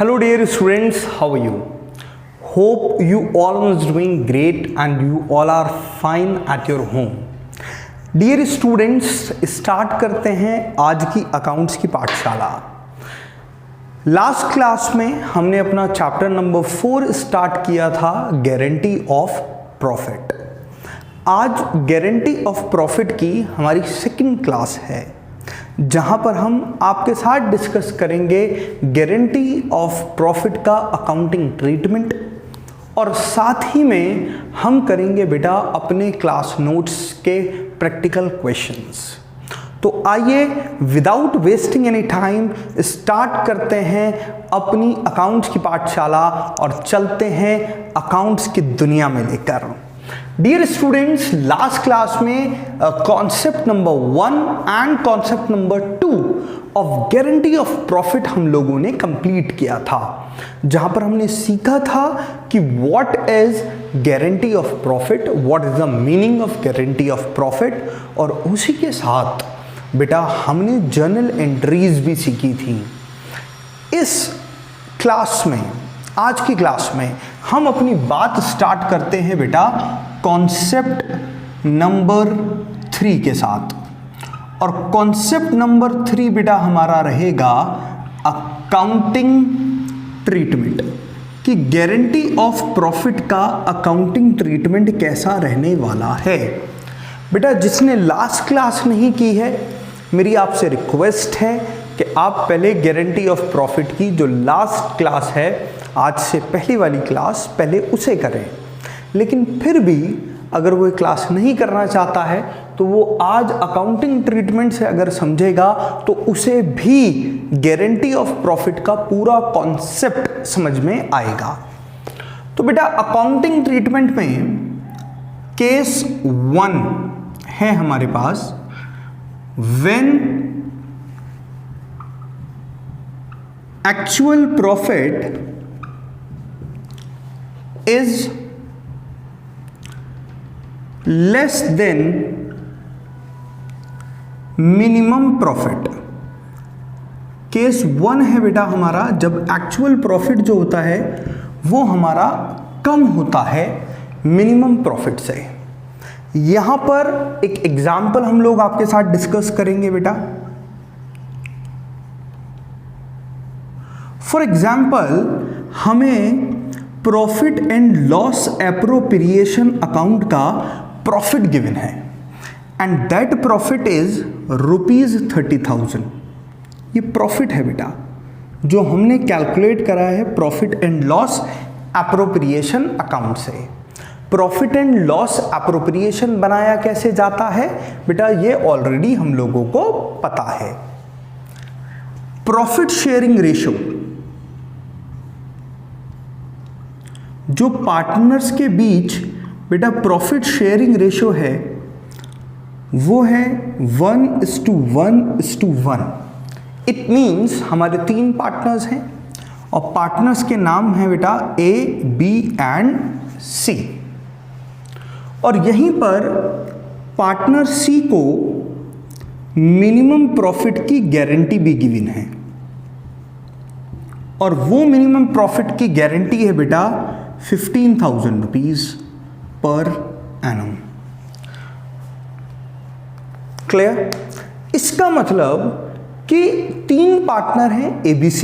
Hello dear students, how are you? Hope you all is doing great and you all are fine at your home. Dear students, start करते हैं आज की accounts की पाठशाला। Last class में हमने अपना चैप्टर नंबर 4 स्टार्ट किया था, गारंटी ऑफ प्रॉफिट। आज गारंटी ऑफ प्रॉफिट की हमारी सेकंड क्लास है, जहां पर हम आपके साथ डिस्कस करेंगे गारंटी ऑफ प्रॉफिट का अकाउंटिंग ट्रीटमेंट, और साथ ही में हम करेंगे बेटा अपने क्लास नोट्स के प्रैक्टिकल क्वेश्चंस। तो आइए without wasting any time start करते हैं अपनी अकाउंट्स की पाठशाला और चलते हैं अकाउंट्स की दुनिया में लेकर। डियर स्टूडेंट्स, लास्ट क्लास में concept number 1 and concept number 2 of guarantee of profit हम लोगों ने कंप्लीट किया था, जहां पर हमने सीखा था कि what is guarantee of profit, what is the meaning of guarantee of profit, और उसी के साथ बेटा हमने जर्नल एंट्रीज भी सीखी थी। इस क्लास में, आज की क्लास में हम अपनी बात स्टार्ट करते हैं बेटा कॉन्सेप्ट नंबर 3 के साथ, और कॉन्सेप्ट नंबर 3 बेटा हमारा रहेगा अकाउंटिंग ट्रीटमेंट, कि गारंटी ऑफ प्रॉफिट का अकाउंटिंग ट्रीटमेंट कैसा रहने वाला है। बेटा जिसने लास्ट क्लास नहीं की है, मेरी आपसे रिक्वेस्ट है कि आप पहले गारंटी ऑफ प्रॉफिट की जो लास्ट क्लास है, आज से पहली वाली क्लास, पहले उसे करें। लेकिन फिर भी अगर वो क्लास नहीं करना चाहता है तो वो आज अकाउंटिंग ट्रीटमेंट से अगर समझेगा तो उसे भी गारंटी ऑफ प्रॉफिट का पूरा कॉन्सेप्ट समझ में आएगा। तो बेटा अकाउंटिंग ट्रीटमेंट में केस 1 है हमारे पास, when actual profit is less than minimum profit। Case 1 है बेटा हमारा जब एक्चुअल प्रॉफिट जो होता है वो हमारा कम होता है मिनिमम प्रॉफिट से। यहां पर एक एग्जांपल हम लोग आपके साथ डिस्कस करेंगे बेटा। फॉर एग्जांपल हमें profit and loss appropriation account का प्रॉफिट गिवन है एंड दैट प्रॉफिट इज ₹30,000। ये प्रॉफिट है बेटा जो हमने कैलकुलेट करा है profit and loss appropriation account से। प्रॉफिट एंड लॉस एप्रोप्रिएशन बनाया कैसे जाता है बेटा, ये ऑलरेडी हम लोगों को पता है। प्रॉफिट शेयरिंग रेशियो, जो पार्टनर्स के बीच बेटा प्रॉफिट शेयरिंग रेशियो है वो है 1:1:1। इट मीन्स हमारे 3 पार्टनर्स हैं और पार्टनर्स के नाम है बेटा A, B एंड C, और यहीं पर पार्टनर C को मिनिमम प्रॉफिट की गारंटी भी गिवन है, और वो मिनिमम प्रॉफिट की गारंटी है बेटा 15,000 रुपीज पर एनम। क्लियर? इसका मतलब कि 3 पार्टनर हैं ABC,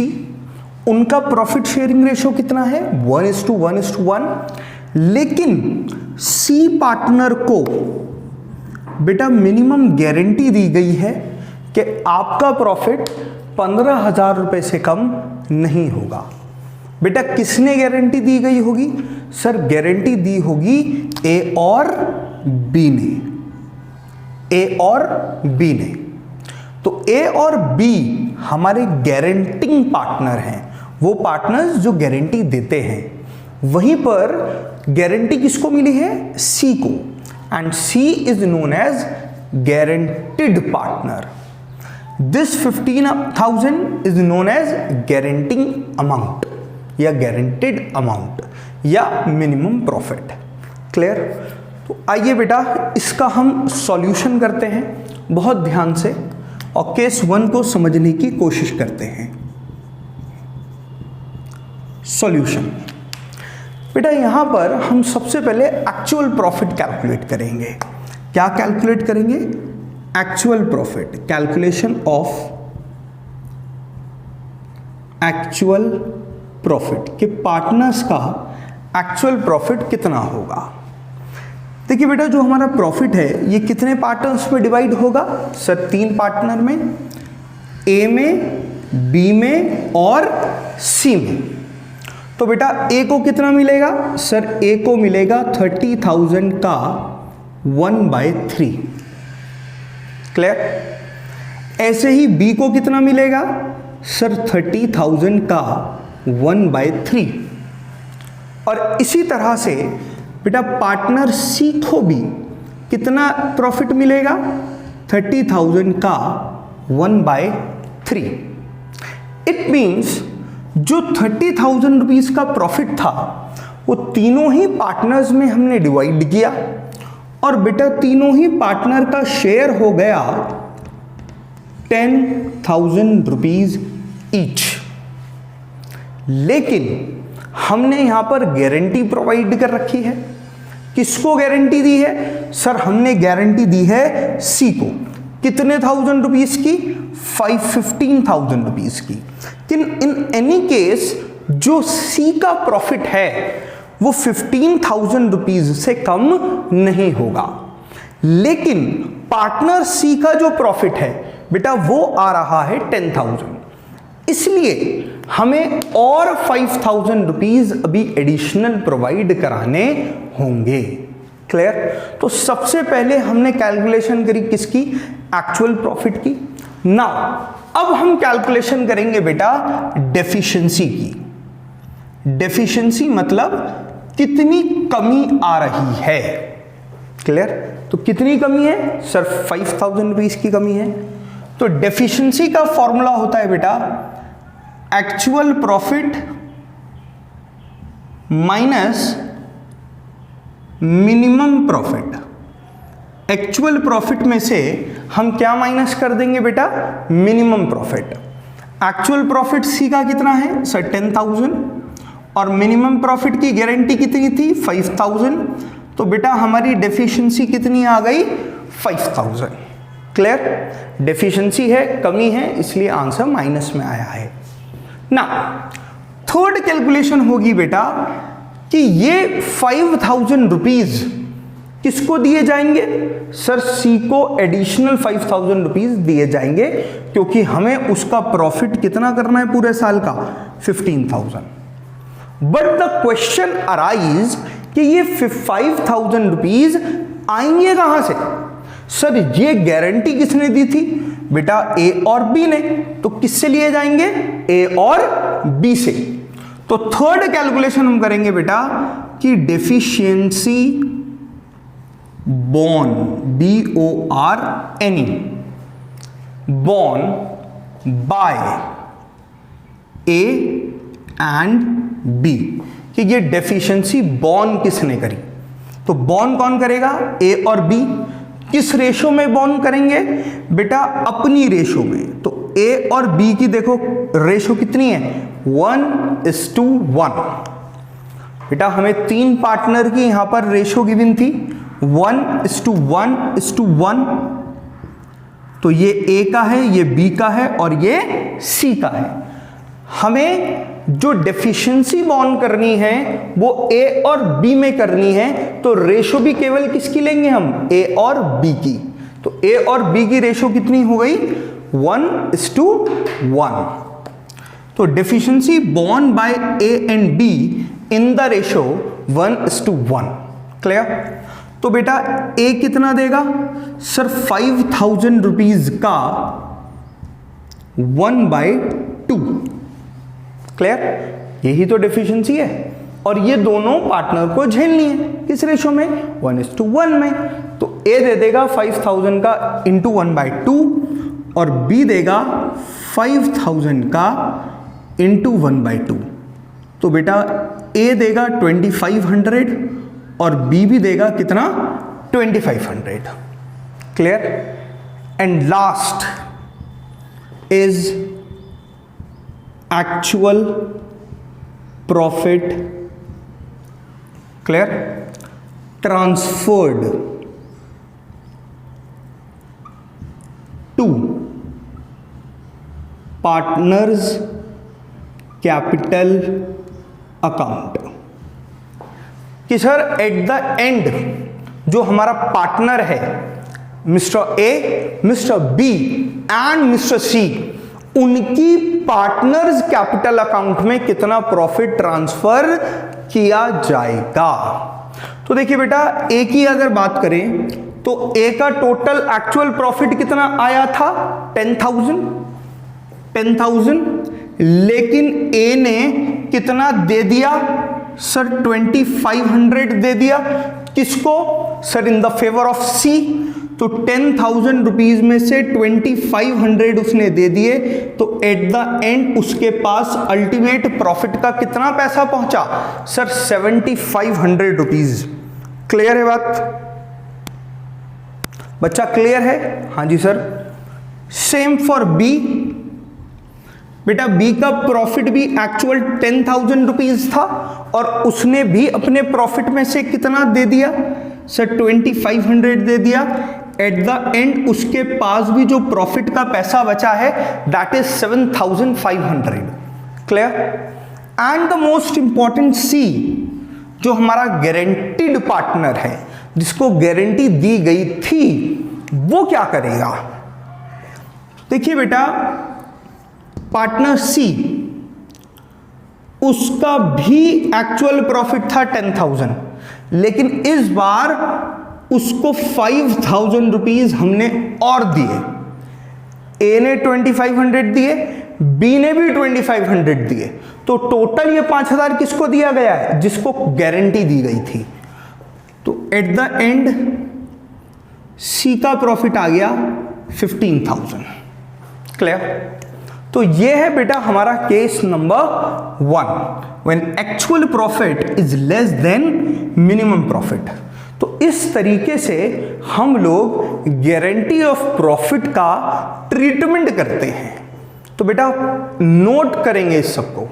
उनका प्रॉफिट शेयरिंग रेशियो कितना है 1:1:1, लेकिन C पार्टनर को बेटा मिनिमम गारंटी दी गई है कि आपका प्रॉफिट 15,000 रुपए से कम नहीं होगा। बेटा किसने गारंटी दी गई होगी सर? गारंटी दी होगी A और B ने, A और B ने। तो A और B हमारे गारंटिंग पार्टनर हैं, वो पार्टनर्स जो गारंटी देते हैं। वहीं पर गारंटी किसको मिली है? C को, and C is known as guaranteed partner. This 15,000 is known as guaranteeing amount या गारंटेड अमाउंट या मिनिमम प्रॉफिट। क्लियर? तो आइए बेटा इसका हम सॉल्यूशन करते हैं बहुत ध्यान से और केस 1 को समझने की कोशिश करते हैं। सॉल्यूशन। बेटा यहां पर हम सबसे पहले एक्चुअल प्रॉफिट कैलकुलेट करेंगे। क्या कैलकुलेट करेंगे? Actual profit, calculation of actual profit कि पार्टनर्स का एक्चुअल प्रॉफिट कितना होगा। देखिए बेटा जो हमारा प्रॉफिट है ये कितने पार्टनर्स में डिवाइड होगा? सर 3 पार्टनर में, ए में, बी में और सी में। तो बेटा ए को कितना मिलेगा? सर ए को मिलेगा 30,000 का 1/3। क्लियर? ऐसे ही बी को कितना मिलेगा? सर 30,000 का 1/3। और इसी तरह से बेटा पार्टनर सी को भी कितना प्रॉफिट मिलेगा? 30,000 का 1/3। इट मीन्स जो 30,000 रुपीज का प्रॉफिट था वो तीनों ही पार्टनर्स में हमने डिवाइड किया और बेटा तीनों ही पार्टनर का शेयर हो गया 10,000 रुपीज ईच। लेकिन हमने यहां पर गारंटी प्रोवाइड कर रखी है। किसको गारंटी दी है? सर हमने गारंटी दी है सी को। कितने 1,000 रुपीज की? 15,000 रुपीज की। इन एनी केस जो सी का प्रॉफिट है वो 15,000 रुपीज से कम नहीं होगा। लेकिन पार्टनर सी का जो प्रॉफिट है बेटा वो आ रहा है 10,000। इसलिए हमें और 5,000 रुपीज अभी एडिशनल प्रोवाइड कराने होंगे। क्लियर? तो सबसे पहले हमने कैलकुलेशन करी किसकी? एक्चुअल प्रॉफिट की। नाउ अब हम कैलकुलेशन करेंगे बेटा डेफिशिएंसी की। डेफिशिएंसी मतलब कितनी कमी आ रही है। क्लियर? तो कितनी कमी है? सर 5,000 रुपीज की कमी है। तो डेफिशिएंसी का फॉर्मूला होता है बेटा actual profit minus minimum profit. Actual profit में से हम क्या माइनस कर देंगे बेटा? Minimum profit. एक्चुअल प्रॉफिट सी का कितना है? सर 10,000 और मिनिमम प्रॉफिट की गारंटी कितनी थी? 5,000। तो बेटा हमारी डेफिशिएंसी कितनी आ गई? 5,000। क्लियर? डेफिशिएंसी है, कमी है, इसलिए आंसर माइनस में आया है ना। थर्ड कैलकुलेशन होगी बेटा कि ये 5,000 रुपीज किसको दिए जाएंगे? सर सी को एडिशनल 5,000 रुपीज दिए जाएंगे क्योंकि हमें उसका प्रॉफिट कितना करना है पूरे साल का? 15,000। बट द क्वेश्चन अराइज कि ये 5,000 रुपीज आएंगे कहां से? सर ये गारंटी किसने दी थी? बेटा ए और बी ने। तो किससे लिए जाएंगे? ए और बी से। तो थर्ड कैलकुलेशन हम करेंगे बेटा कि deficiency borne BORN borne by A and B कि ये डेफिशिएंसी बॉर्न किसने करी। तो बॉर्न कौन करेगा? ए और बी। किस रेशो में बॉर्न करेंगे? बेटा अपनी रेशो में। तो ए और बी की देखो रेशो कितनी है? 1:1। बेटा हमें 3 पार्टनर की यहां पर रेशो गिवन थी 1:1:1। तो ये ए का है, ये बी का है और ये सी का है। हमें जो डेफिशिएंसी बॉर्न करनी है वो ए और बी में करनी है। तो रेशो भी केवल किसकी लेंगे हम? ए और बी की। तो ए और बी की रेशो कितनी हो गई? 1:1। तो deficiency borne by A and B in the ratio 1:1। Clear? तो बेटा ए कितना देगा? सर 5,000 रुपीज का 1/2। क्लियर? यही तो डेफिशिएंसी है और ये दोनों पार्टनर को झेलनी है। किस रेशो में? 1:1 में। तो ए दे देगा 5,000 का इंटू 1/2 और बी देगा 5,000 का इंटू 1/2। तो बेटा ए देगा 2,500 और बी भी देगा कितना? 2,500। Clear? And last is actual profit, clear, transferred to partners capital account. कि सर एट द एंड जो हमारा पार्टनर है mister A, mister B and mister C, उनकी पार्टनर्स कैपिटल अकाउंट में कितना प्रॉफिट ट्रांसफर किया जाएगा। तो देखिए बेटा, ए की अगर बात करें तो ए का टोटल एक्चुअल प्रॉफिट कितना आया था 10,000, लेकिन ए ने कितना दे दिया सर 2500 दे दिया। किसको sir? In the favour of C. तो 10,000 रुपीज में से 2500 उसने दे दिए, तो एट द एंड उसके पास अल्टीमेट प्रॉफिट का कितना पैसा पहुंचा सर? 7500 रुपीज। क्लियर है बात बच्चा? क्लियर है? हाँ जी सर। Same for B. बेटा बी का प्रॉफिट भी एक्चुअल 10,000 रुपीज था और उसने भी अपने प्रॉफिट में से कितना दे दिया सर? 2500 दे दिया। एट द एंड उसके पास भी जो प्रॉफिट का पैसा बचा है that is 7,500। Clear? And the most important C, जो हमारा गारंटीड पार्टनर है, जिसको गारंटी दी गई थी, वो क्या करेगा? देखिए बेटा, पार्टनर सी, उसका भी एक्चुअल प्रॉफिट था 10,000, लेकिन इस बार उसको 5,000 रुपीज हमने और दिए। ए ने 2500 दिए, बी ने भी 2500 दिए, तो टोटल ये 5,000 किसको दिया गया है? जिसको गारंटी दी गई थी। तो एट द एंड सी का प्रॉफिट आ गया 15,000। क्लियर? तो ये है बेटा हमारा case number 1, when actual profit is less than minimum profit. तो इस तरीके से हम लोग गारंटी ऑफ प्रॉफिट का ट्रीटमेंट करते हैं। तो बेटा नोट करेंगे इस सबको।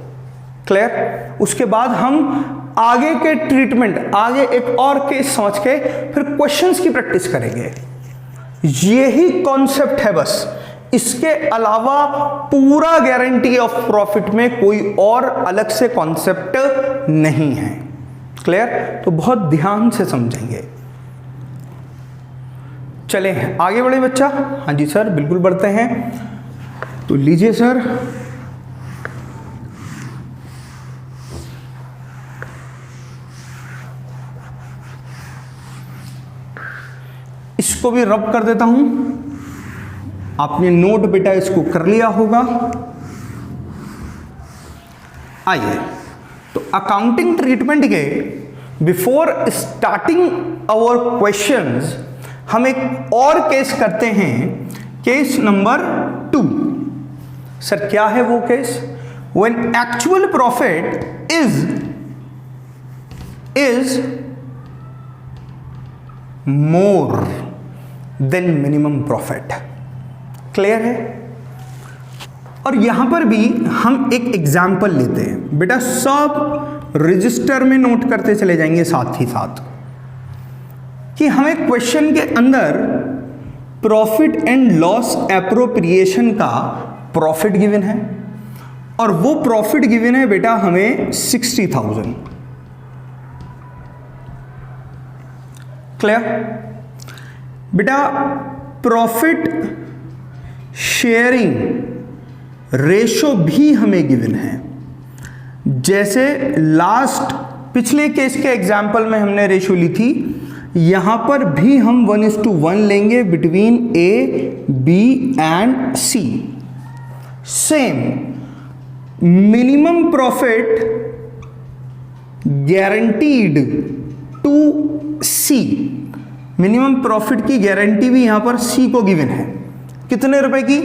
क्लियर? उसके बाद हम आगे के ट्रीटमेंट, आगे एक और केस समझ के फिर क्वेश्चंस की प्रैक्टिस करेंगे। यही कॉन्सेप्ट है बस, इसके अलावा पूरा गारंटी ऑफ प्रॉफिट में कोई और अलग से कॉन्सेप्ट नहीं है। क्लियर? तो बहुत ध्यान से समझेंगे। चले आगे बढ़े बच्चा। हाँ जी सर, बिल्कुल बढ़ते हैं। तो लीजिए सर, इसको भी रब कर देता हूं। आपने नोट बेटा इसको कर लिया होगा। आइए, तो अकाउंटिंग ट्रीटमेंट के बिफोर स्टार्टिंग आवर क्वेश्चंस हम एक और केस करते हैं, केस नंबर 2। सर क्या है वो case? When actual profit is more than minimum profit. Clear है? और यहां पर भी हम एक एग्जाम्पल लेते हैं बेटा, सब रजिस्टर में नोट करते चले जाएंगे साथ ही साथ कि हमें क्वेश्चन के अंदर प्रॉफिट एंड लॉस एप्रोप्रिएशन का प्रॉफिट गिवन है और वो प्रॉफिट गिवन है बेटा हमें 60,000। क्लियर? बेटा प्रॉफिट शेयरिंग रेशो भी हमें गिवन है। जैसे लास्ट पिछले केस के एग्जाम्पल में हमने रेशो ली थी, यहां पर भी हम 1:1 लेंगे between A, B and C. Same minimum profit guaranteed to C, minimum profit की गारंटी भी यहां पर सी को गिवन है। कितने रुपए की?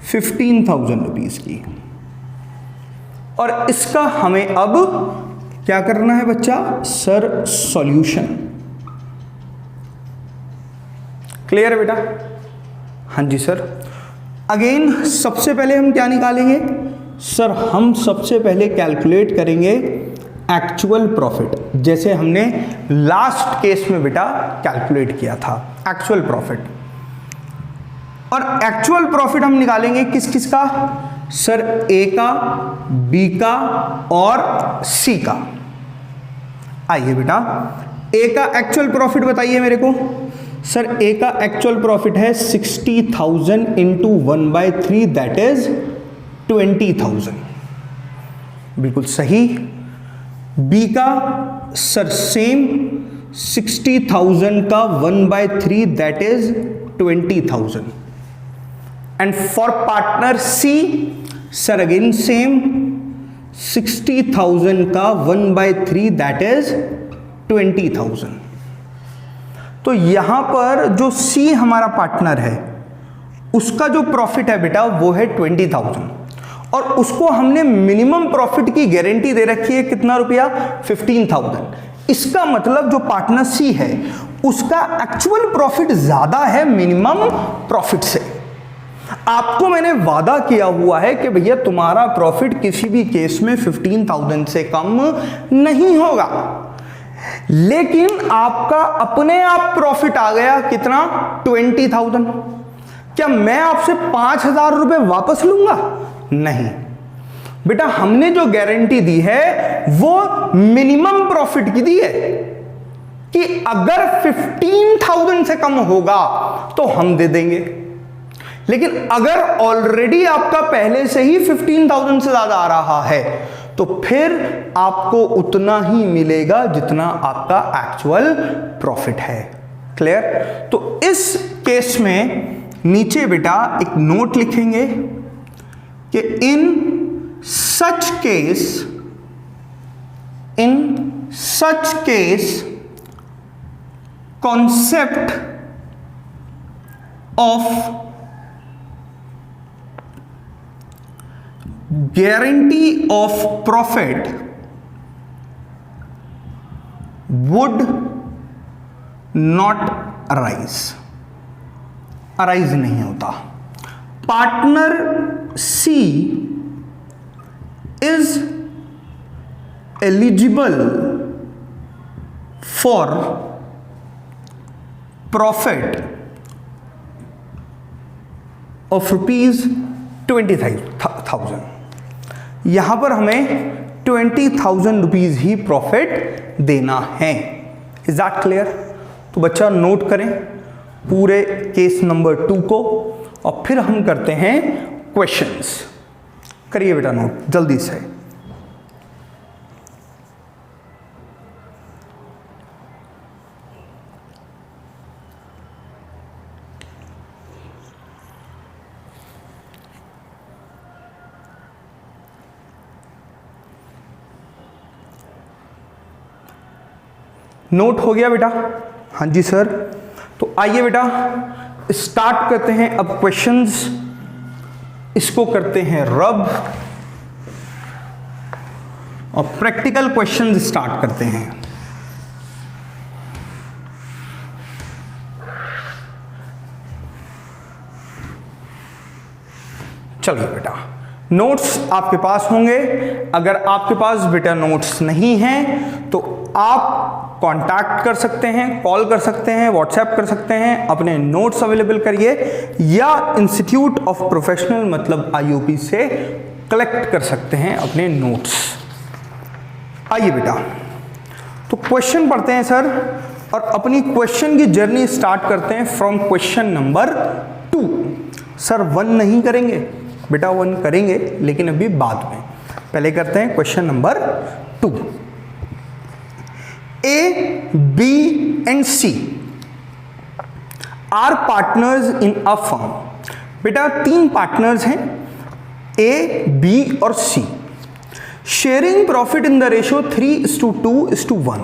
15,000 रुपीज की। और इसका हमें अब क्या करना है बच्चा? Sir solution. क्लियर है बेटा? हाँ जी सर। अगेन सबसे पहले हम क्या निकालेंगे? सर हम सबसे पहले कैलकुलेट करेंगे एक्चुअल प्रॉफिट, जैसे हमने लास्ट केस में बेटा कैलकुलेट किया था एक्चुअल प्रॉफिट। और एक्चुअल प्रॉफिट हम निकालेंगे किस किस का सर, ए का, बी का और सी का। आइए बेटा ए का एक्चुअल प्रॉफिट बताइए मेरे को। सर ए का एक्चुअल प्रॉफिट है 60,000 इंटू 1/3 दैट इज 20,000, बिल्कुल सही। बी का सर सेम 60,000 का 1/3 that is 20,000। And for partner C sir again same 60,000 का 1/3 दैट इज 20,000। तो यहां पर जो सी हमारा पार्टनर है उसका जो प्रॉफिट है बेटा वो है 20,000 और उसको हमने मिनिमम प्रॉफिट की गारंटी दे रखी है कितना रुपया, 15,000। इसका मतलब जो पार्टनर सी है उसका एक्चुअल प्रॉफिट ज्यादा है मिनिमम प्रॉफिट से। आपको मैंने वादा किया हुआ है कि भैया तुम्हारा प्रॉफिट किसी भी केस में 15,000 से कम नहीं होगा, लेकिन आपका अपने आप प्रॉफिट आ गया कितना, 20,000। क्या मैं आपसे 5,000 रुपए वापस लूंगा? नहीं बेटा, हमने जो गारंटी दी है वो मिनिमम प्रॉफिट की दी है कि अगर 15,000 से कम होगा तो हम दे देंगे, लेकिन अगर ऑलरेडी आपका पहले से ही 15,000 से ज्यादा आ रहा है तो फिर आपको उतना ही मिलेगा जितना आपका एक्चुअल प्रॉफिट है। क्लियर? तो इस केस में नीचे बेटा एक नोट लिखेंगे कि in such case concept of guarantee of profit would not arise नहीं होता। Partner C is eligible for profit of ₹20,000। यहां पर हमें 20,000 रुपीज ही प्रॉफिट देना है। Is that clear? तो बच्चा नोट करें पूरे केस नंबर 2 को और फिर हम करते हैं क्वेश्चंस। करिए बेटा नोट जल्दी से। नोट हो गया बेटा? हाँ जी सर। तो आइए बेटा स्टार्ट करते हैं अब क्वेश्चंस। इसको करते हैं रब और प्रैक्टिकल क्वेश्चंस स्टार्ट करते हैं। चलिए बेटा, नोट्स आपके पास होंगे। अगर आपके पास बेटा नोट्स नहीं हैं तो आप कांटेक्ट कर सकते हैं, कॉल कर सकते हैं, व्हाट्सएप कर सकते हैं, अपने नोट्स अवेलेबल करिए या इंस्टीट्यूट ऑफ प्रोफेशनल मतलब आईओपी से कलेक्ट कर सकते हैं अपने नोट्स। आइए बेटा, तो क्वेश्चन पढ़ते हैं सर और अपनी क्वेश्चन की जर्नी स्टार्ट करते हैं फ्रॉम क्वेश्चन नंबर 2। सर 1 नहीं करेंगे बेटा, 1 करेंगे लेकिन अभी बाद में। पहले करते हैं question number 2। A, B and C are partners in a firm। बेटा 3 पार्टनर्स हैं A, B और C। Sharing profit in the ratio 3:2:1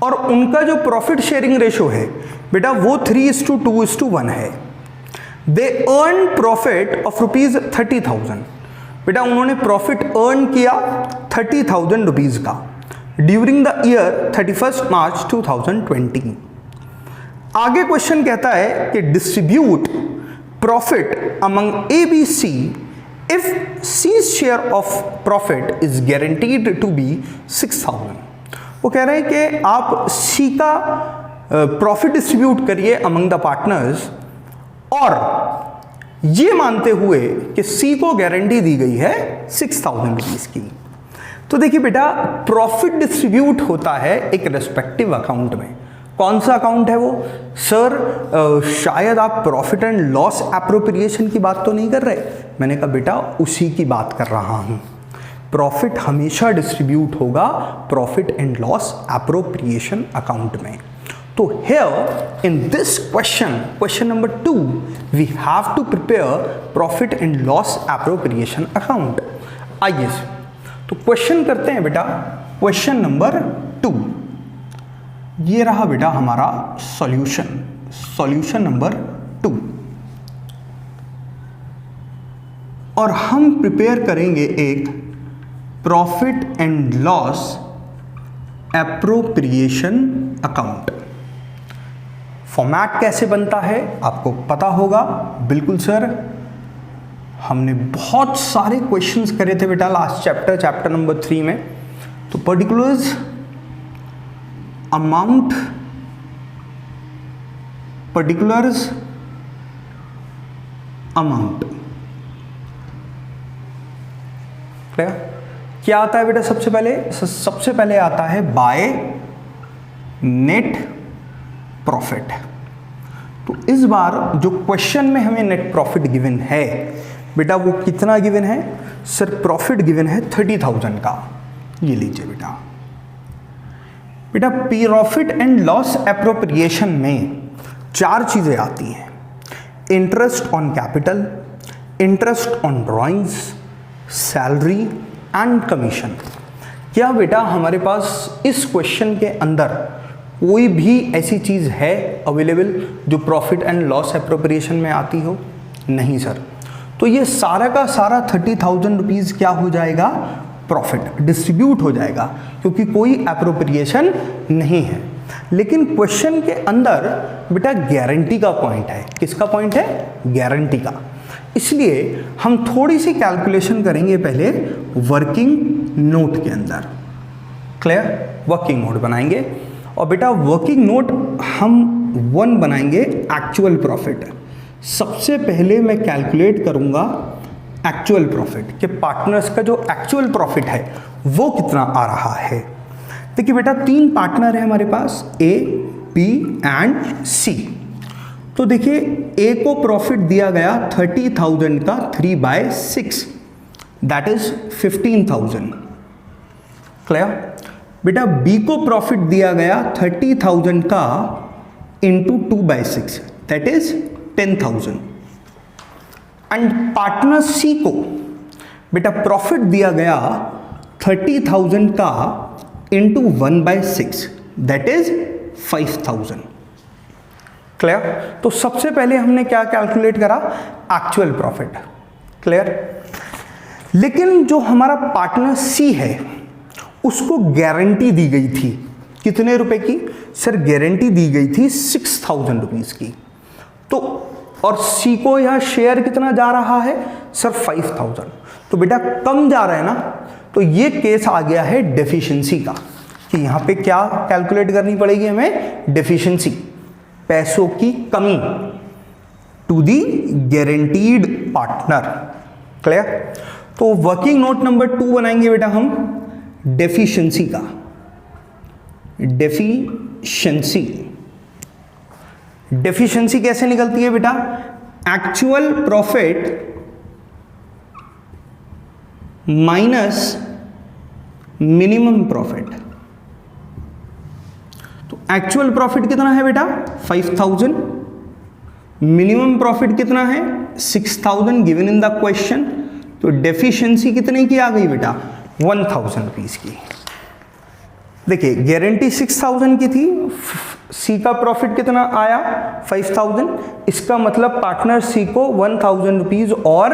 और उनका जो प्रॉफिट शेयरिंग रेशियो है बेटा वो 3:2:1 है। They earn profit of ₹30,000। बेटा उन्होंने प्रॉफिट अर्न किया 30,000 रुपीज का ड्यूरिंग द ईयर 31 मार्च 2020। आगे क्वेश्चन कहता है कि distribute profit among ABC if C's share of profit is guaranteed to be 6,000, वो कह रहे हैं कि आप C का प्रॉफिट डिस्ट्रीब्यूट करिए अमंग द पार्टनर्स, और ये मानते हुए कि C को गारंटी दी गई है 6,000 रुपीज़ की। तो देखिए बेटा, प्रॉफिट डिस्ट्रीब्यूट होता है एक रेस्पेक्टिव अकाउंट में। कौन सा अकाउंट है वो? सर शायद आप प्रॉफिट एंड लॉस एप्रोप्रिएशन की बात तो नहीं कर रहे। मैंने कहा बेटा उसी की बात कर रहा हूँ। प्रॉफिट हमेशा डिस्ट्रीब्यूट होगा profit and loss appropriation account में। तो here in this question number 2, we have to prepare profit and loss appropriation account. आइए तो क्वेश्चन करते हैं बेटा। क्वेश्चन नंबर 2, ये रहा बेटा हमारा सॉल्यूशन नंबर 2, और हम प्रिपेयर करेंगे एक profit and loss appropriation account. Format कैसे बनता है आपको पता होगा। बिल्कुल सर, हमने बहुत सारे क्वेश्चंस करे थे बेटा लास्ट चैप्टर नंबर 3 में। तो पर्टिकुलर्स अमाउंट, क्या आता है बेटा? सबसे पहले आता है बाय नेट प्रॉफिट। तो इस बार जो क्वेश्चन में हमें नेट प्रॉफिट गिवन है बेटा, वो कितना गिवन है? सर प्रॉफिट गिवन है 30,000 का। ये लीजिए बेटा प्रॉफिट एंड लॉस एप्रोप्रिएशन में 4 चीजें आती हैं: interest on capital, interest on drawings, salary and commission. क्या बेटा हमारे पास इस क्वेश्चन के अंदर कोई भी ऐसी चीज़ है अवेलेबल जो प्रॉफिट एंड लॉस एप्रोप्रिएशन में आती हो? नहीं सर। तो ये सारा का सारा 30,000 रुपीज़ क्या हो जाएगा? प्रॉफिट डिस्ट्रीब्यूट हो जाएगा, क्योंकि कोई एप्रोप्रिएशन नहीं है। लेकिन क्वेश्चन के अंदर बेटा गारंटी का पॉइंट है। किसका पॉइंट है? गारंटी का। इसलिए हम थोड़ी सी कैलकुलेशन करेंगे पहले वर्किंग नोट के अंदर। क्लियर? वर्किंग नोट बनाएंगे, और बेटा वर्किंग नोट हम 1 बनाएंगे एक्चुअल प्रॉफिट। सबसे पहले मैं कैलकुलेट करूंगा एक्चुअल प्रॉफिट कि पार्टनर्स का जो एक्चुअल प्रॉफिट है वो कितना आ रहा है। देखिए बेटा 3 पार्टनर है हमारे पास, A, B एंड C। तो देखिए A को प्रॉफिट दिया गया 30,000 का 3/6, दैट इज 15,000। क्लियर? बेटा B को प्रॉफिट दिया गया 30,000 का into 2/6, that is 10,000। And partner C को बेटा प्रॉफिट दिया गया 30,000 का इंटू 1/6, दैट इज 5,000। क्लियर? तो सबसे पहले हमने क्या कैलकुलेट करा? Actual profit. क्लियर? लेकिन जो हमारा पार्टनर C है उसको गारंटी दी गई थी कितने रुपए की? सर गारंटी दी गई थी 6,000 रुपीज की। तो और C को यह शेयर कितना जा रहा है? सर 5,000। तो बेटा कम जा रहा है ना, तो ये केस आ गया है डेफिशिएंसी का, कि यहां पे क्या कैलकुलेट करनी पड़ेगी हमें? डेफिशिएंसी, पैसों की कमी to the guaranteed partner. Clear? तो वर्किंग नोट नंबर 2 बनाएंगे बेटा हम डेफिशिएंसी का। डेफिशिएंसी कैसे निकलती है बेटा? Actual profit minus minimum profit. तो एक्चुअल प्रॉफिट कितना है बेटा? 5,000। मिनिमम प्रॉफिट कितना है? 6,000 गिवन इन द क्वेश्चन। तो डेफिशिएंसी कितने की आ गई बेटा? 1,000 रुपीज की। देखिए गारंटी 6,000 की थी, C का प्रॉफिट कितना आया? 5,000। इसका मतलब पार्टनर C को 1,000 रुपीज और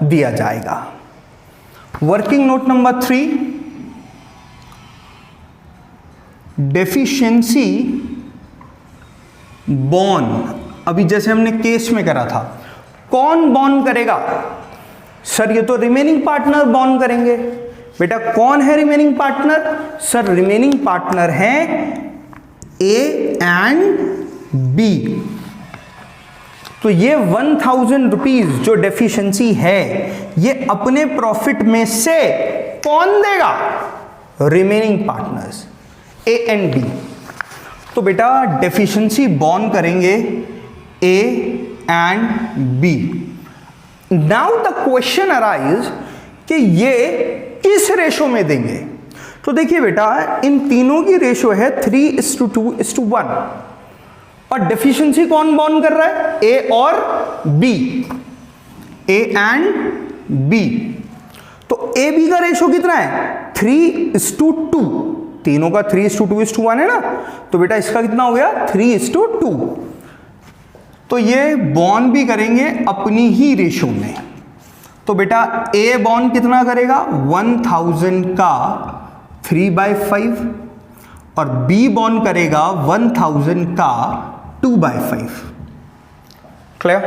दिया जाएगा। Working note number 3, deficiency bond. अभी जैसे हमने केस में करा था, कौन बॉन्ड करेगा? सर ये तो रिमेनिंग पार्टनर बॉर्न करेंगे। बेटा कौन है remaining partner? Sir remaining partner हैं ए एंड बी। तो ये 1000 रुपीज जो डेफिशिएंसी है ये अपने प्रॉफिट में से कौन देगा? Remaining partners A and B. तो बेटा डेफिशिएंसी बॉर्न करेंगे A and B. Now the question arise कि ये किस रेशो में देंगे? तो देखिए बेटा इन तीनों की रेशो है 3:2:1 और डेफिशिएंसी कौन बॉर्न कर रहा है? ए और बी, ए एंड बी। तो ए बी का रेशो कितना है? 3:2। तीनों का 3:2:1 है ना, तो बेटा इसका कितना हो गया? 3:2। तो ये बॉर्न भी करेंगे अपनी ही रेशो में। तो बेटा ए बॉर्न कितना करेगा? 1000 का 3/5 और बी बॉर्न करेगा 1000 का 2/5। क्लियर?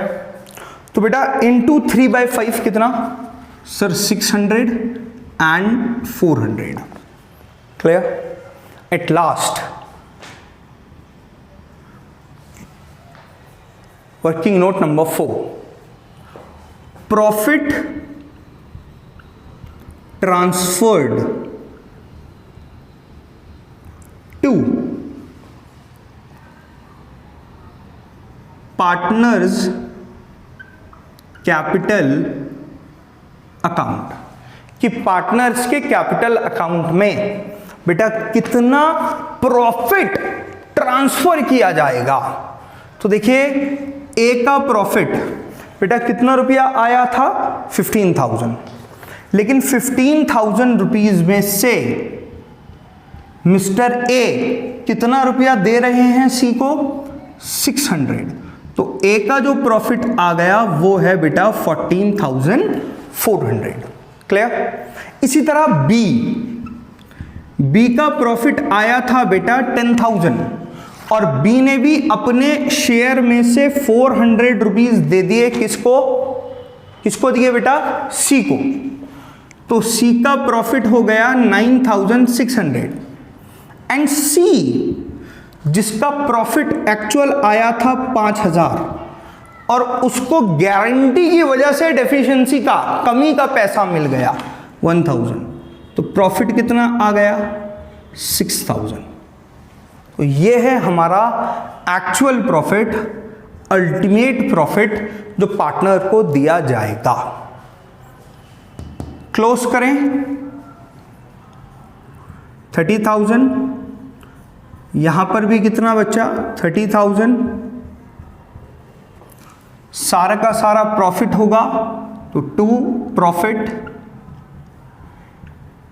तो बेटा इनटू 3/5 कितना? Sir 600 and 400। Clear? At last working note number 4, profit transferred to partners capital account. कि पार्टनर्स के कैपिटल अकाउंट में बेटा कितना प्रॉफिट ट्रांसफर किया जाएगा। तो देखिए ए का प्रॉफिट बेटा कितना रुपया आया था? 15,000। लेकिन 15,000 रुपीज में से मिस्टर ए कितना रुपया दे रहे हैं सी को? 600। तो ए का जो प्रॉफिट आ गया वो है बेटा 14,400। क्लियर? इसी तरह बी का प्रॉफिट आया था बेटा 10,000 और बी ने भी अपने शेयर में से 400 रुपीज दे दिए। किसको दिए बेटा? सी को। तो सी का प्रॉफिट हो गया 9,600 एंड सी जिसका प्रॉफिट एक्चुअल आया था 5,000 और उसको गारंटी की वजह से डेफिशिएंसी का कमी का पैसा मिल गया 1000, तो प्रॉफिट कितना आ गया? 6,000। तो ये है हमारा एक्चुअल प्रॉफिट, अल्टीमेट प्रॉफिट जो पार्टनर को दिया जाएगा। क्लोज करें। 30,000, यहां पर भी कितना बचा? 30,000। सारा का सारा प्रॉफिट होगा तो 2 profit,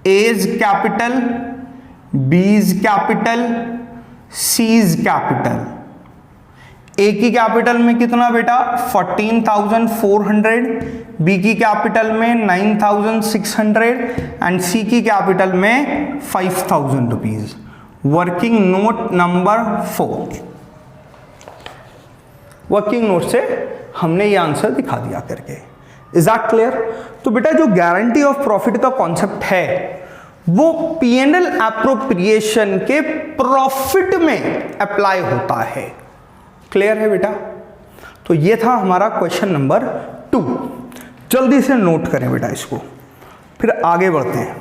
A's capital, B's capital, C's capital. A की कैपिटल में कितना बेटा? 14,400, बी की कैपिटल में 9,600 एंड सी की कैपिटल में 5,000 rupees. Working note number 4। Working note से हमने ये आंसर दिखा दिया करके। Is that clear? तो बेटा जो गारंटी ऑफ प्रॉफिट का कॉन्सेप्ट है वो P&L एप्रोप्रिएशन के प्रॉफिट में अप्लाई होता है। क्लियर है बेटा? तो ये था हमारा क्वेश्चन नंबर 2। जल्दी से नोट करें बेटा इसको, फिर आगे बढ़ते हैं।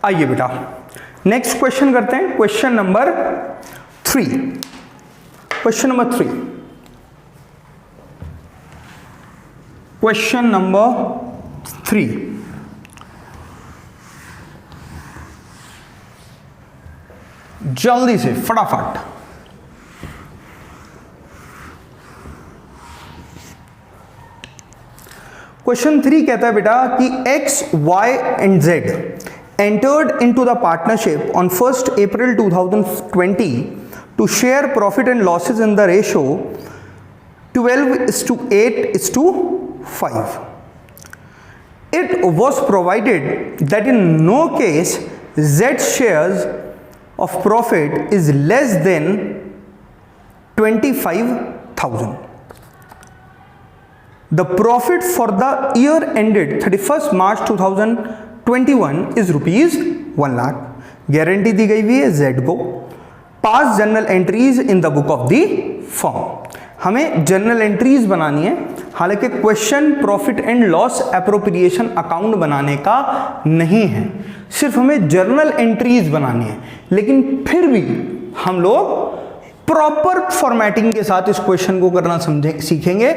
आइए बेटा नेक्स्ट क्वेश्चन करते हैं। Question number 3। Question number 3। Question number 3। जल्दी से फटाफट। क्वेश्चन 3 कहता है बेटा कि X, Y and Z entered into the partnership on 1st April 2020 to share profit and losses in the ratio 12:8:5. It was provided that in no case Z's shares of profit is less than 25,000. The profit for the year ended 31st March 2021 is ₹1 lakh. Guarantee दी गई हुई है Z को. Pass journal entries in the book of the firm. हमें journal entries बनानी है. हालांकि question profit and loss appropriation account बनाने का नहीं है, सिर्फ हमें जर्नल एंट्रीज बनानी है. लेकिन फिर भी हम लोग प्रॉपर फॉर्मेटिंग के साथ इस क्वेश्चन को करना सीखेंगे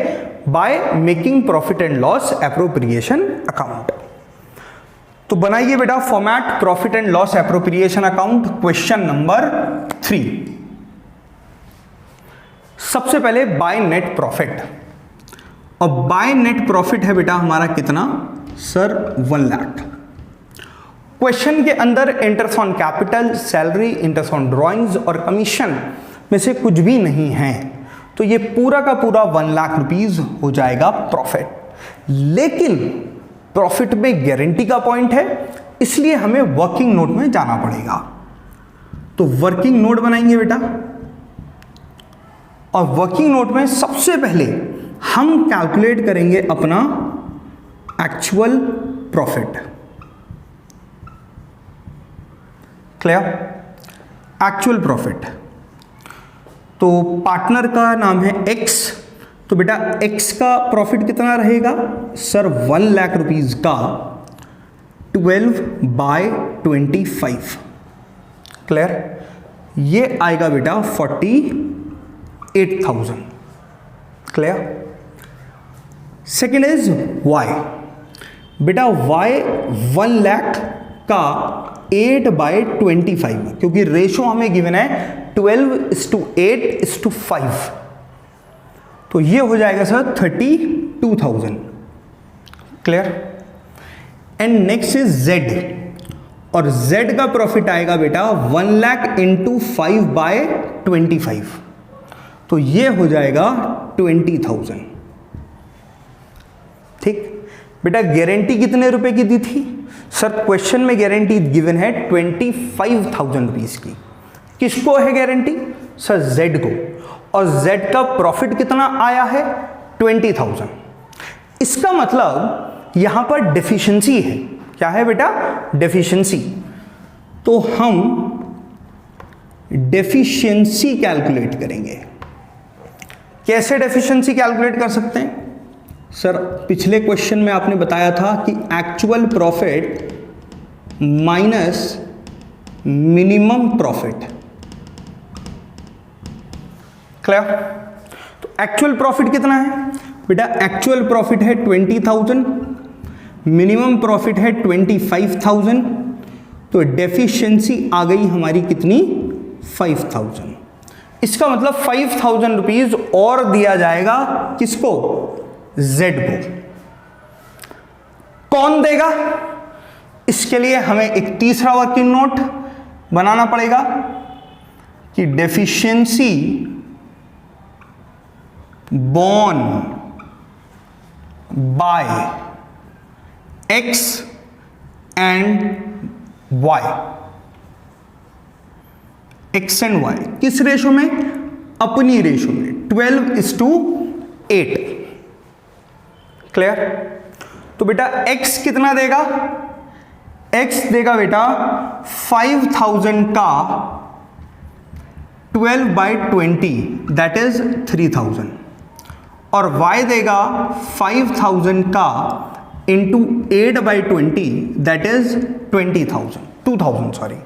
by making profit and loss appropriation account. तो बनाइए बेटा format profit and loss appropriation account. Question number 3. सबसे पहले बाय नेट प्रॉफिट. और बाय नेट प्रॉफिट है बेटा हमारा कितना सर 1 लाख. क्वेश्चन के अंदर interest on capital, salary, interest on drawings और कमीशन में से कुछ भी नहीं है. तो ये पूरा का पूरा 1 लाख रुपीज हो जाएगा प्रॉफिट. लेकिन प्रॉफिट में गारंटी का पॉइंट है, इसलिए हमें वर्किंग नोट में जाना पड़ेगा. तो वर्किंग नोट बनाएंगे बेटा. और वर्किंग नोट में सबसे पहले हम कैलकुलेट करेंगे अपना actual profit. Clear? Actual profit. तो पार्टनर का नाम है एक्स. तो बेटा एक्स का प्रॉफिट कितना रहेगा सर 1 लाख रुपीज का 12/25. क्लियर? ये आएगा बेटा 48,000. क्लियर? Second is Y. बेटा वाई 1 लाख का 8/25, क्योंकि रेशो हमें गिवन है 12:8:5. तो ये हो जाएगा sir 32,000. Clear? And next is Z. और जेड का प्रॉफिट आएगा बेटा 1 लाख इंटू 5/25. तो ये हो जाएगा 20,000. ठीक बेटा. गारंटी कितने रुपए की दी थी सर? क्वेश्चन में गारंटी गिवन है 25,000 रुपीज की. किसको है गारंटी सर? जेड को. और जेड का प्रॉफिट कितना आया है 20,000. इसका मतलब यहां पर डेफिशिएंसी है. क्या है बेटा? डेफिशिएंसी. तो हम डेफिशिएंसी कैलकुलेट करेंगे. कैसे डेफिशिएंसी कैलकुलेट कर सकते हैं सर? पिछले क्वेश्चन में आपने बताया था कि actual profit minus minimum profit. Clear? तो एक्चुअल प्रॉफिट कितना है बेटा? एक्चुअल प्रॉफिट है 20,000, मिनिमम प्रॉफिट है 25,000. तो डेफिशिएंसी आ गई हमारी कितनी 5,000. इसका मतलब 5,000 रुपीज और दिया जाएगा. किसको? जेड को. कौन देगा? इसके लिए हमें एक तीसरा वर्किंग नोट बनाना पड़ेगा कि deficiency borne by x and y. x and y किस रेशो में? अपनी रेशो में 12:8. क्लियर? तो बेटा x कितना देगा? x देगा बेटा 5,000 का 12/20, दैट इज 3,000. और y देगा 5,000 का इंटू 8/20, दैट इज 2,000 सॉरी.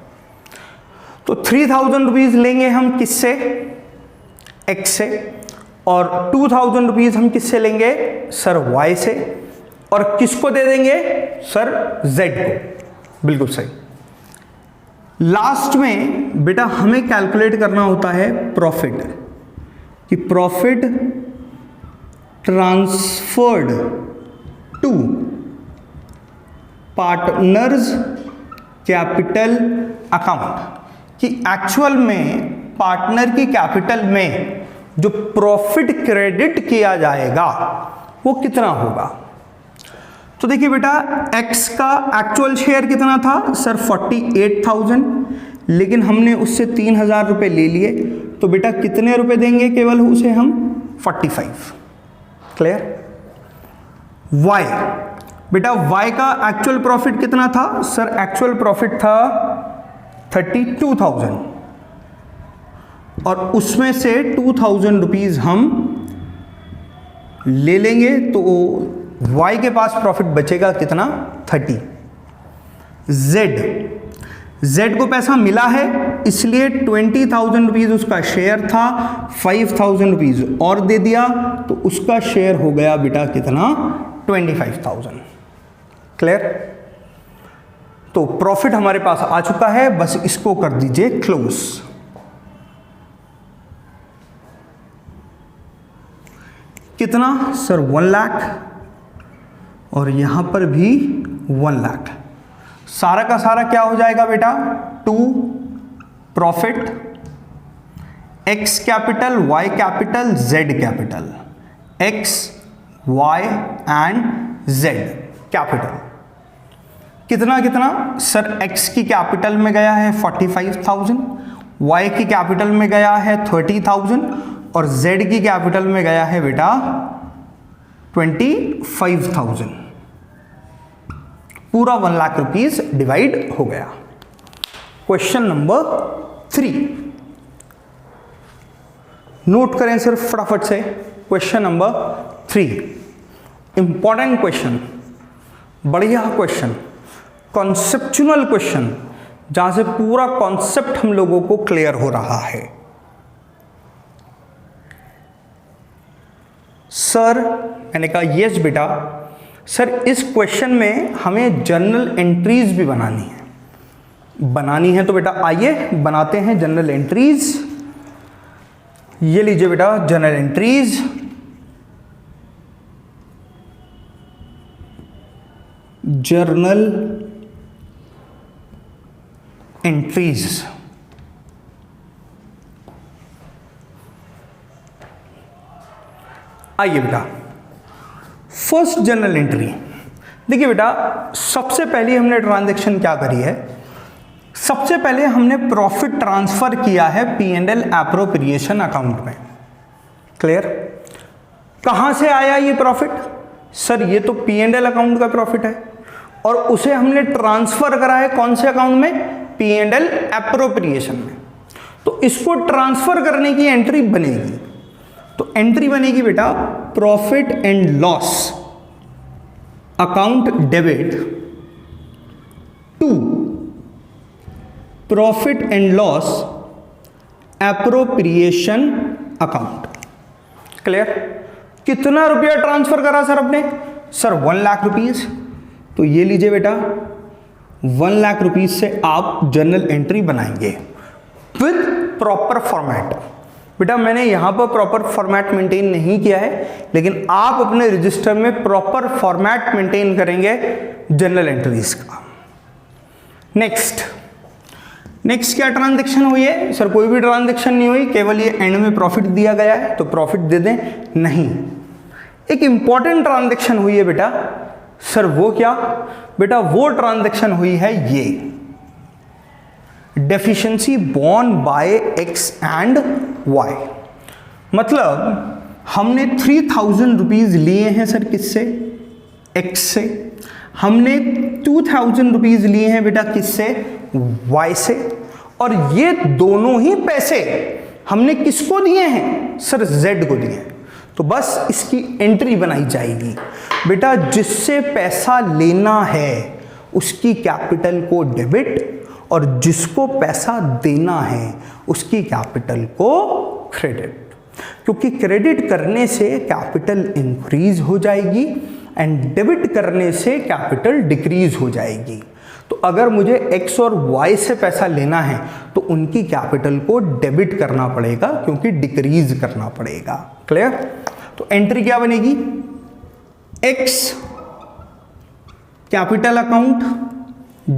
तो 3,000 रुपीज लेंगे हम किससे? x से. और 2,000 रुपीज हम किससे लेंगे सर? y से. और किसको दे देंगे सर? z को. बिल्कुल सही. लास्ट में बेटा हमें कैलकुलेट करना होता है प्रॉफिट, कि profit transferred to partners capital account, कि एक्चुअल में पार्टनर की कैपिटल में जो प्रॉफिट क्रेडिट किया जाएगा वो कितना होगा। तो देखिए बेटा, एक्स का एक्चुअल शेयर कितना था सर 48,000, लेकिन हमने उससे 3,000 रुपये ले लिए, तो बेटा कितने रुपए देंगे केवल उसे हम 45। क्लियर। वाई, बेटा वाई का एक्चुअल प्रॉफिट कितना था सर, एक्चुअल प्रॉफिट था 32,000 और उसमें से 2,000 रुपीज हम ले लेंगे, तो वाई के पास प्रॉफिट बचेगा कितना 30। जेड को पैसा मिला है इसलिए 20,000 रुपीज उसका शेयर था, 5,000 रुपीज और दे दिया, तो उसका शेयर हो गया बेटा कितना 25,000। क्लियर। तो प्रॉफिट हमारे पास आ चुका है, बस इसको कर दीजिए क्लोज। कितना सर 1 लाख और यहां पर भी 1 लाख। सारा का सारा क्या हो जाएगा बेटा, 2 profit X capital Y capital Z capital, X Y and Z capital. कितना कितना सर, एक्स की कैपिटल में गया है 45,000, वाई की कैपिटल में गया है 30,000 और जेड की कैपिटल में गया है बेटा 25,000। पूरा 1 लाख रुपीस डिवाइड हो गया। क्वेश्चन नंबर 3 नोट करें सर फटाफट से। क्वेश्चन नंबर 3 इंपॉर्टेंट क्वेश्चन, बढ़िया क्वेश्चन, कॉन्सेप्चुअल क्वेश्चन, जहां से पूरा कॉन्सेप्ट हम लोगों को क्लियर हो रहा है। सर मैंने कहा यस बेटा। सर इस क्वेश्चन में हमें जर्नल एंट्रीज भी बनानी है, तो बेटा आइए बनाते हैं जर्नल एंट्रीज। ये लीजिए बेटा जर्नल एंट्रीज। जर्नल एंट्रीज, आइए बेटा फर्स्ट जर्नल एंट्री। देखिए बेटा सबसे पहले हमने ट्रांजैक्शन क्या करी है, सबसे पहले हमने प्रॉफिट ट्रांसफर किया है P&L एप्रोप्रिएशन अकाउंट में। क्लियर। कहां से आया ये प्रॉफिट, सर ये तो P&L अकाउंट का प्रॉफिट है और उसे हमने ट्रांसफर करा है कौन से अकाउंट में, P&L एप्रोप्रिएशन में। तो इसको ट्रांसफर करने की एंट्री बनेगी, तो एंट्री बनेगी बेटा profit and loss account debit to profit and loss appropriation account. Clear. कितना रुपया ट्रांसफर करा सर अपने, सर 1 लाख रुपीस। तो ये लीजिए बेटा 1 लाख रुपीस से आप जर्नल एंट्री बनाएंगे विद प्रॉपर फॉर्मेट। बेटा मैंने यहां पर प्रॉपर फॉर्मेट मेंटेन नहीं किया है, लेकिन आप अपने रजिस्टर में प्रॉपर फॉर्मेट मेंटेन करेंगे जर्नल एंट्रीज का। नेक्स्ट क्या ट्रांजैक्शन हुई है, सर कोई भी ट्रांजैक्शन नहीं हुई, केवल ये एंड में प्रॉफिट दिया गया है तो प्रॉफिट दे दें, नहीं। एक इंपॉर्टेंट ट्रांजैक्शन हुई है बेटा, सर वो क्या, बेटा वो ट्रांजैक्शन हुई है ये deficiency borne by X and Y. मतलब हमने 3,000 रुपीज लिए हैं सर किससे, एक्स से, हमने 2,000 रुपीज लिए हैं बेटा किससे, वाई से, और ये दोनों ही पैसे हमने किसको दिए हैं, सर जेड को दिए हैं। तो बस इसकी एंट्री बनाई जाएगी बेटा, जिससे पैसा लेना है उसकी कैपिटल को डेबिट और जिसको पैसा देना है उसकी कैपिटल को क्रेडिट, क्योंकि क्रेडिट करने से कैपिटल इंक्रीज हो जाएगी एंड डेबिट करने से कैपिटल डिक्रीज हो जाएगी। तो अगर मुझे एक्स और वाई से पैसा लेना है तो उनकी कैपिटल को डेबिट करना पड़ेगा, क्योंकि डिक्रीज करना पड़ेगा। क्लियर। तो एंट्री क्या बनेगी, X capital account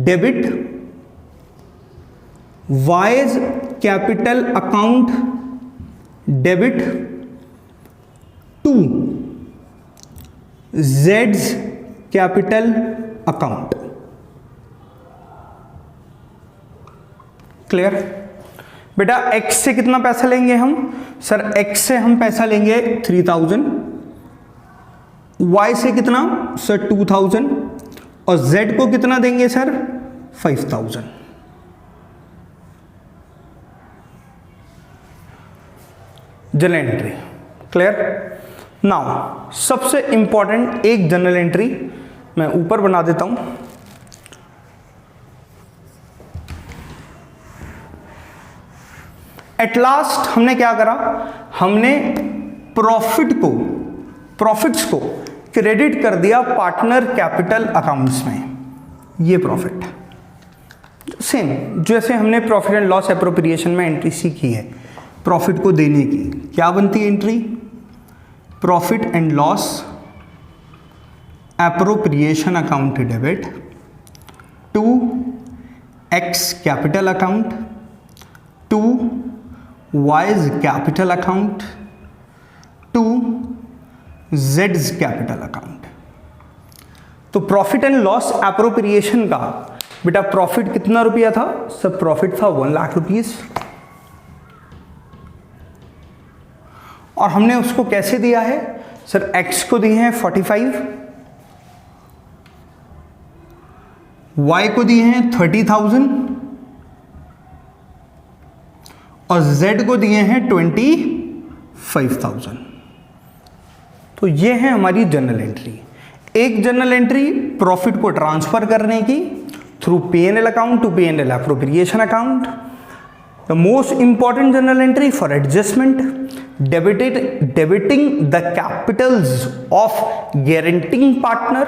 debit Y's capital account debit to जेड्स कैपिटल अकाउंट। क्लियर? बेटा x से कितना पैसा लेंगे हम? सर x से हम पैसा लेंगे 3000, y से कितना? सर 2000, और z को कितना देंगे sir? 5000। General entry. Clear? Now सबसे इंपॉर्टेंट एक जनरल एंट्री मैं ऊपर बना देता हूं। एट लास्ट हमने क्या करा? हमने प्रॉफिट्स को क्रेडिट कर दिया पार्टनर कैपिटल अकाउंट्स में। ये प्रॉफिट सेम जैसे हमने प्रॉफिट एंड लॉस एप्रोप्रिएशन में एंट्री सीखी है, प्रॉफिट को देने की क्या बनती है entry? Profit and loss appropriation account debit to X capital account to Y's capital account to जेड्स कैपिटल अकाउंट। तो प्रॉफिट एंड लॉस एप्रोप्रिएशन का बेटा प्रॉफिट कितना रुपया था? सब प्रॉफिट था 1 लाख रुपीस, और हमने उसको कैसे दिया है? सर एक्स को दिए हैं 45, वाई को दिए हैं 30,000 और z को दिए हैं 25,000। तो ये है हमारी जनरल एंट्री। एक जनरल एंट्री प्रॉफिट को ट्रांसफर करने की through P&L account to P&L appropriation account. The most important journal entry for adjustment, debiting the capitals of guaranteeing partner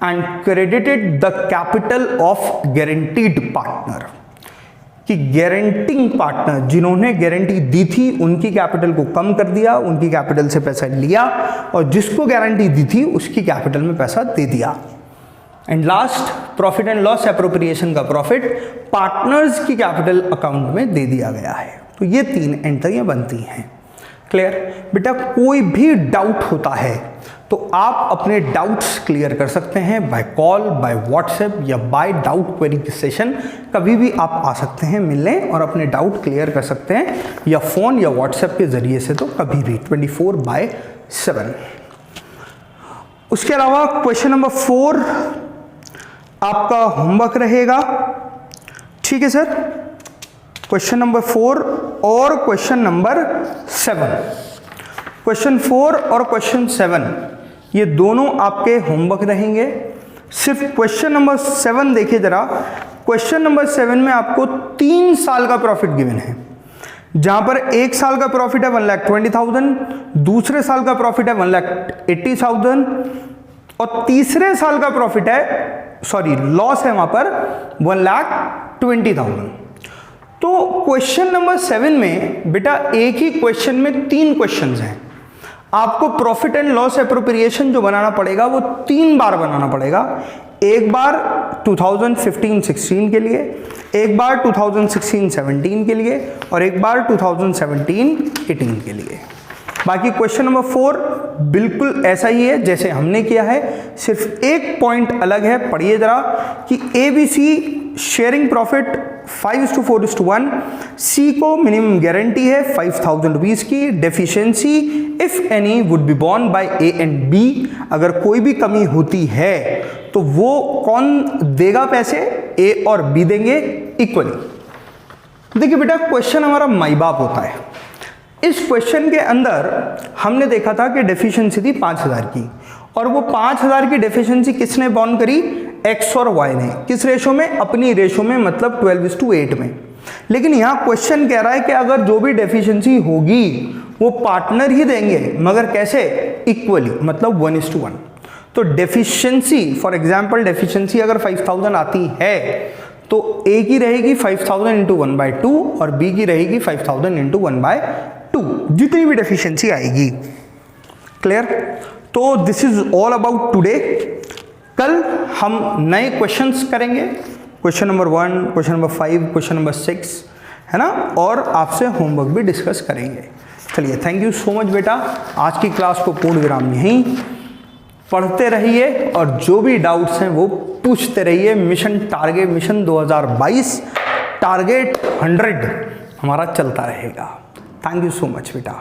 and credited the capital of guaranteed partner। कि guaranteeing partner जिन्होंने guarantee दी थी उनकी capital को कम कर दिया, उनकी capital से पैसा लिया, और जिसको गारंटी दी थी उसकी कैपिटल में पैसा दे दिया। And last profit and loss appropriation का प्रॉफिट पार्टनर्स की कैपिटल अकाउंट में दे दिया गया है। तो ये 3 एंट्रियां बनती हैं। क्लियर? बेटा कोई भी डाउट होता है तो आप अपने डाउट्स क्लियर कर सकते हैं बाय कॉल, बाय व्हाट्सएप या बाय डाउट क्वेरी सेशन। कभी भी आप आ सकते हैं मिलने और अपने डाउट क्लियर कर सकते हैं, या फ़ोन या व्हाट्सएप के ज़रिए से, तो कभी भी 24/7। उसके अलावा क्वेश्चन नंबर 4 आपका होमवर्क रहेगा। ठीक है सर? क्वेश्चन नंबर 4 और क्वेश्चन नंबर 7, क्वेश्चन 4 और क्वेश्चन 7 ये दोनों आपके होमवर्क रहेंगे। सिर्फ क्वेश्चन नंबर 7 देखिए जरा। क्वेश्चन नंबर 7 में आपको 3 साल का प्रॉफिट गिवन है, जहां पर 1 साल का प्रॉफिट है 1,20,000, दूसरे साल का प्रॉफिट है 1,80,000 और तीसरे साल का प्रॉफिट है, सॉरी लॉस है वहां पर 1,20,000। तो क्वेश्चन नंबर 7 में बेटा एक ही क्वेश्चन में 3 क्वेश्चंस हैं। आपको प्रॉफिट एंड लॉस एप्रोप्रिएशन जो बनाना पड़ेगा वो 3 बार बनाना पड़ेगा। एक बार 2015-16 के लिए, एक बार 2016-17 के लिए और एक बार 2017-18 के लिए। बाकी क्वेश्चन नंबर 4 बिल्कुल ऐसा ही है जैसे हमने किया है, सिर्फ एक पॉइंट अलग है। पढ़िए जरा कि ABC शेयरिंग प्रॉफिट 5:4:1, सी को मिनिमम गारंटी है 5,000 रुपीज की। Deficiency if any would be borne by A and B, अगर कोई भी कमी होती है तो वो कौन देगा पैसे? ए और बी देंगे इक्वली। देखिए बेटा क्वेश्चन हमारा माई बाप होता है। इस क्वेश्चन के अंदर हमने देखा था कि डेफिशिएंसी थी 5,000 की, और वो 5,000 की डेफिशिएंसी किसने बॉर्न करी? एक्स और वाई ने। किस रेशो में? अपनी रेशो में, मतलब 12:8 में। लेकिन यहाँ क्वेश्चन कह रहा है कि अगर जो भी डेफिशिएंसी होगी वो पार्टनर ही देंगे, मगर कैसे? इक्वली, मतलब 1:1। तो डेफिशिएंसी, फॉर एग्जाम्पल डेफिशिएंसी अगर 5,000 आती है तो ए की रहेगी 5,000 इंटू 1/2 और बी की रहेगी 5,000 इंटू 1/2, जितनी भी डेफिशिएंसी आएगी। क्लियर? तो this is all about today. कल हम नए क्वेश्चंस करेंगे, question number 1, question number 5, question number 6। है ना, और आपसे होमवर्क भी डिस्कस करेंगे। चलिए, थैंक यू सो मच बेटा। आज की क्लास को पूर्ण विराम यहीं। पढ़ते रहिए और जो भी डाउट्स हैं वो पूछते रहिए। मिशन 2022 टारगेट 100 हमारा चलता रहेगा। थैंक यू सो मच बेटा।